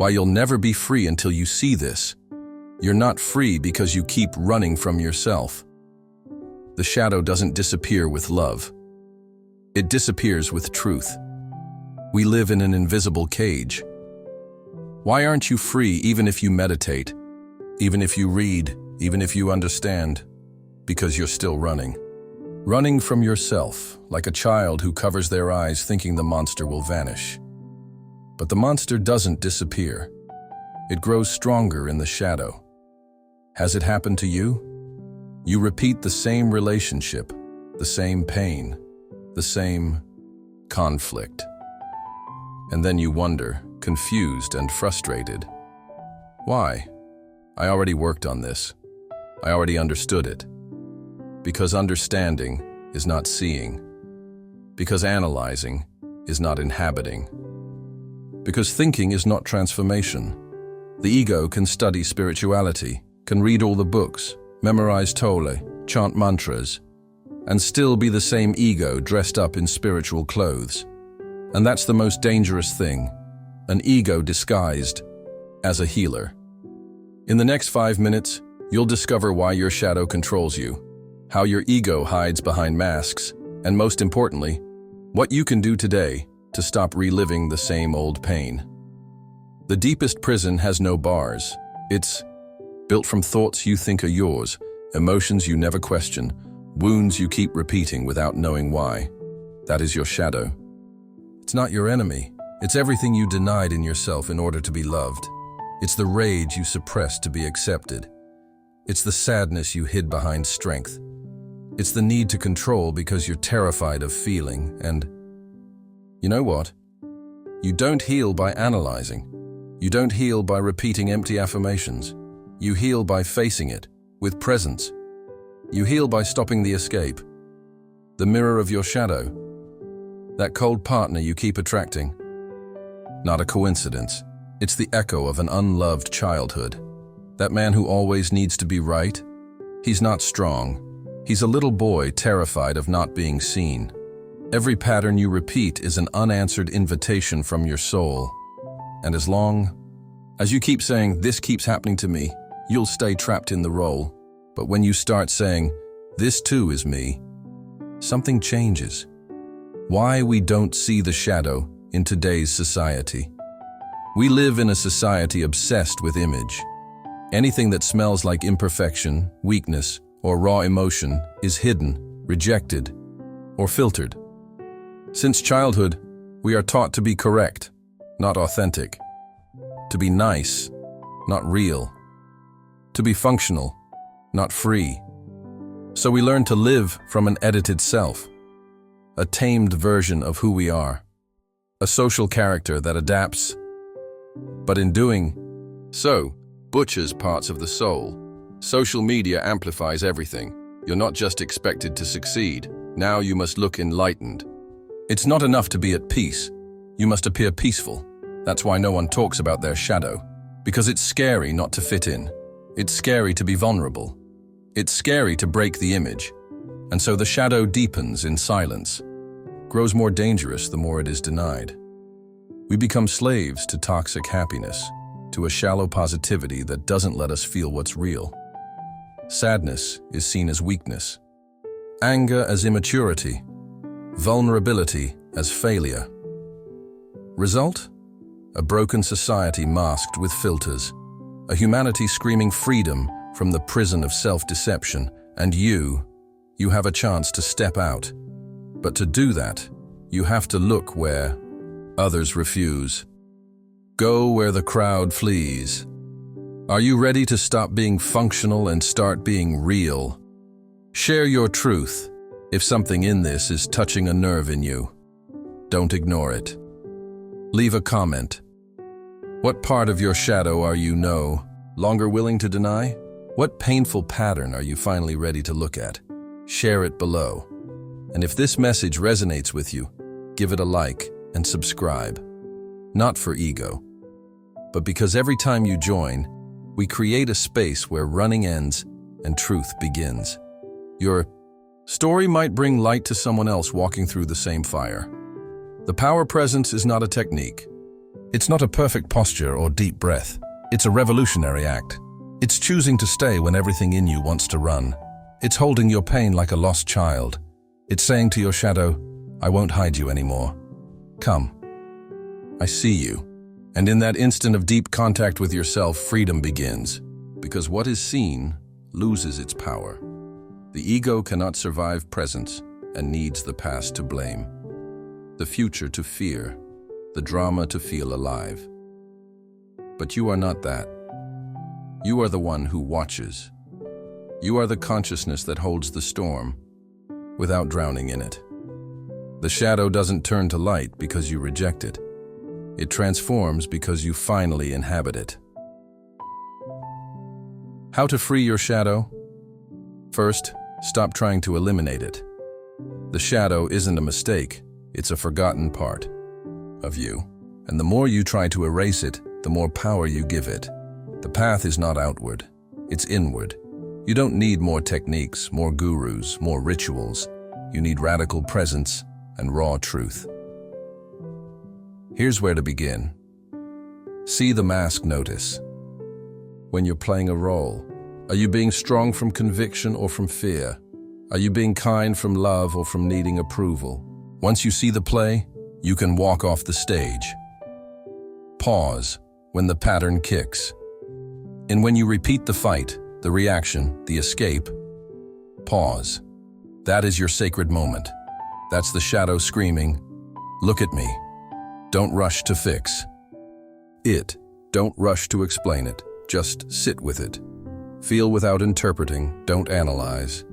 Why you'll never be free until you see this. You're not free because you keep running from yourself. The shadow doesn't disappear with love. It disappears with truth. We live in an invisible cage. Why aren't you free even if you meditate, even if you read, even if you understand? Because you're still running. Running from yourself, like a child who covers their eyes thinking the monster will vanish. But the monster doesn't disappear. It grows stronger in the shadow. Has it happened to you? You repeat the same relationship, the same pain, the same conflict. And then you wonder, confused and frustrated. Why? I already worked on this. I already understood it. Because understanding is not seeing. Because analyzing is not inhabiting. Because thinking is not transformation. The ego can study spirituality, can read all the books, memorize Tolle, chant mantras, and still be the same ego dressed up in spiritual clothes. And that's the most dangerous thing, an ego disguised as a healer. In the next 5 minutes, you'll discover why your shadow controls you, how your ego hides behind masks, and most importantly, what you can do today to stop reliving the same old pain. The deepest prison has no bars. It's built from thoughts you think are yours, emotions you never question, wounds you keep repeating without knowing why. That is your shadow. It's not your enemy. It's everything you denied in yourself in order to be loved. It's the rage you suppressed to be accepted. It's the sadness you hid behind strength. It's the need to control because you're terrified of feeling. And you know what? You don't heal by analyzing. You don't heal by repeating empty affirmations. You heal by facing it with presence. You heal by stopping the escape. The mirror of your shadow. That cold partner you keep attracting. Not a coincidence. It's the echo of an unloved childhood. That man who always needs to be right. He's not strong. He's a little boy terrified of not being seen. Every pattern you repeat is an unanswered invitation from your soul. And as long as you keep saying, "This keeps happening to me," you'll stay trapped in the role. But when you start saying, "This too is me," something changes. Why we don't see the shadow in today's society. We live in a society obsessed with image. Anything that smells like imperfection, weakness, or raw emotion is hidden, rejected, or filtered. Since childhood, we are taught to be correct, not authentic. To be nice, not real. To be functional, not free. So we learn to live from an edited self, a tamed version of who we are, a social character that adapts, but in doing so, butchers parts of the soul. Social media amplifies everything. You're not just expected to succeed. Now you must look enlightened. It's not enough to be at peace. You must appear peaceful. That's why no one talks about their shadow. Because it's scary not to fit in. It's scary to be vulnerable. It's scary to break the image. And so the shadow deepens in silence, grows more dangerous the more it is denied. We become slaves to toxic happiness, to a shallow positivity that doesn't let us feel what's real. Sadness is seen as weakness, anger as immaturity, vulnerability as failure. Result? A broken society masked with filters, a humanity screaming freedom from the prison of self-deception, and you have a chance to step out. But to do that, you have to look where others refuse. Go where the crowd flees. Are you ready to stop being functional and start being real? Share your truth. If something in this is touching a nerve in you, don't ignore it. Leave a comment. What part of your shadow are you no longer willing to deny? What painful pattern are you finally ready to look at? Share it below. And if this message resonates with you, give it a like and subscribe. Not for ego, but because every time you join, we create a space where running ends and truth begins. Your story might bring light to someone else walking through the same fire. The power presence is not a technique. It's not a perfect posture or deep breath. It's a revolutionary act. It's choosing to stay when everything in you wants to run. It's holding your pain like a lost child. It's saying to your shadow, I won't hide you anymore. Come. I see you. And in that instant of deep contact with yourself, freedom begins. Because what is seen loses its power. The ego cannot survive presence and needs the past to blame, the future to fear, the drama to feel alive. But you are not that. You are the one who watches. You are the consciousness that holds the storm without drowning in it. The shadow doesn't turn to light because you reject it. It transforms because you finally inhabit it. How to free your shadow? First, stop trying to eliminate it. The shadow isn't a mistake, it's a forgotten part of you. And the more you try to erase it, the more power you give it. The path is not outward, it's inward. You don't need more techniques, more gurus, more rituals. You need radical presence and raw truth. Here's where to begin. See the mask notice. When you're playing a role, are you being strong from conviction or from fear? Are you being kind from love or from needing approval? Once you see the play, you can walk off the stage. Pause when the pattern kicks. And when you repeat the fight, the reaction, the escape, pause. That is your sacred moment. That's the shadow screaming, look at me. Don't rush to fix it. Don't rush to explain it. Just sit with it. Feel without interpreting. Don't analyze.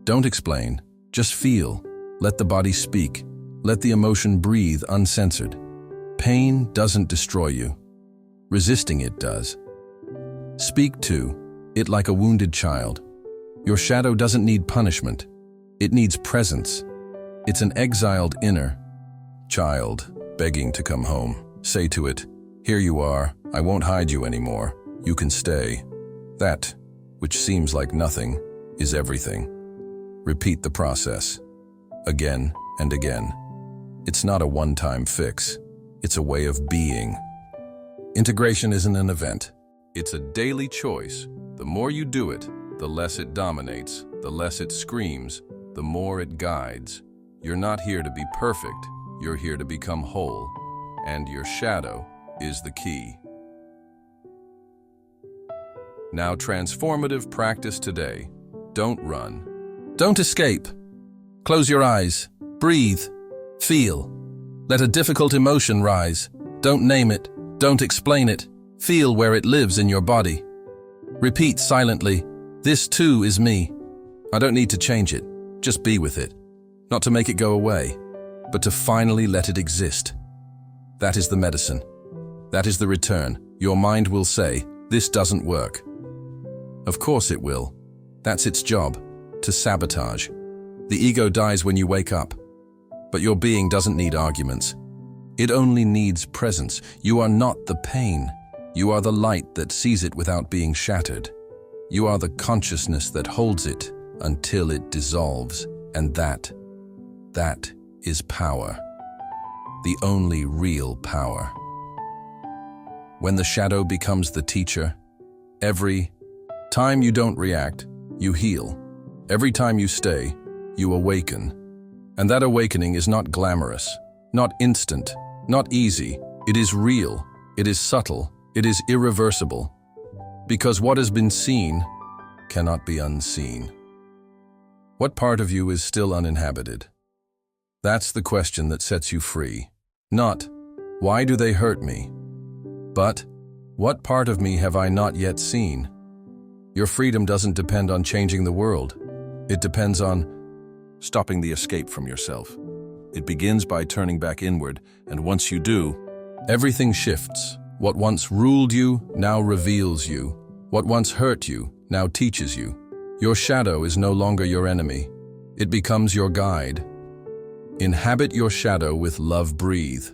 Don't explain. Just feel. Let the body speak. Let the emotion breathe uncensored. Pain doesn't destroy you. Resisting it does. Speak to it like a wounded child. Your shadow doesn't need punishment. It needs presence. It's an exiled inner child begging to come home. Say to it, here you are, I won't hide you anymore. You can stay. That, which seems like nothing, is everything. Repeat the process, again and again. It's not a one-time fix. It's a way of being. Integration isn't an event. It's a daily choice. The more you do it, the less it dominates, the less it screams, the more it guides. You're not here to be perfect. You're here to become whole. And your shadow is the key. Now, transformative practice today. Don't run. Don't escape. Close your eyes. Breathe. Feel. Let a difficult emotion rise. Don't name it. Don't explain it. Feel where it lives in your body. Repeat silently, this too is me. I don't need to change it. Just be with it. Not to make it go away, but to finally let it exist. That is the medicine. That is the return. Your mind will say, this doesn't work. Of course it will. That's its job, to sabotage. The ego dies when you wake up. But your being doesn't need arguments. It only needs presence. You are not the pain. You are the light that sees it without being shattered. You are the consciousness that holds it until it dissolves. And that is power. The only real power. When the shadow becomes the teacher, every time you don't react, you heal. Every time you stay, you awaken. And that awakening is not glamorous, not instant, not easy. It is real, it is subtle, it is irreversible. Because what has been seen cannot be unseen. What part of you is still uninhabited? That's the question that sets you free. Not, why do they hurt me? But, what part of me have I not yet seen? Your freedom doesn't depend on changing the world. It depends on stopping the escape from yourself. It begins by turning back inward, and once you do, everything shifts. What once ruled you now reveals you. What once hurt you now teaches you. Your shadow is no longer your enemy. It becomes your guide. Inhabit your shadow with love. Breathe.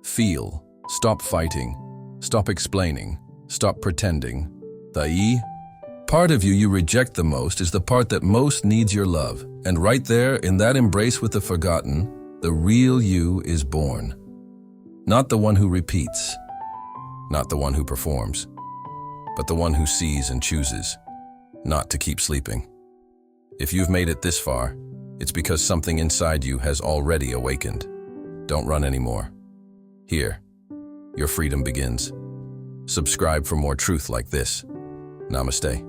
Feel. Stop fighting. Stop explaining. Stop pretending. The part of you reject the most is the part that most needs your love. And right there, in that embrace with the forgotten, the real you is born. Not the one who repeats, not the one who performs, but the one who sees and chooses not to keep sleeping. If you've made it this far, it's because something inside you has already awakened. Don't run anymore. Here, your freedom begins. Subscribe for more truth like this. Namaste.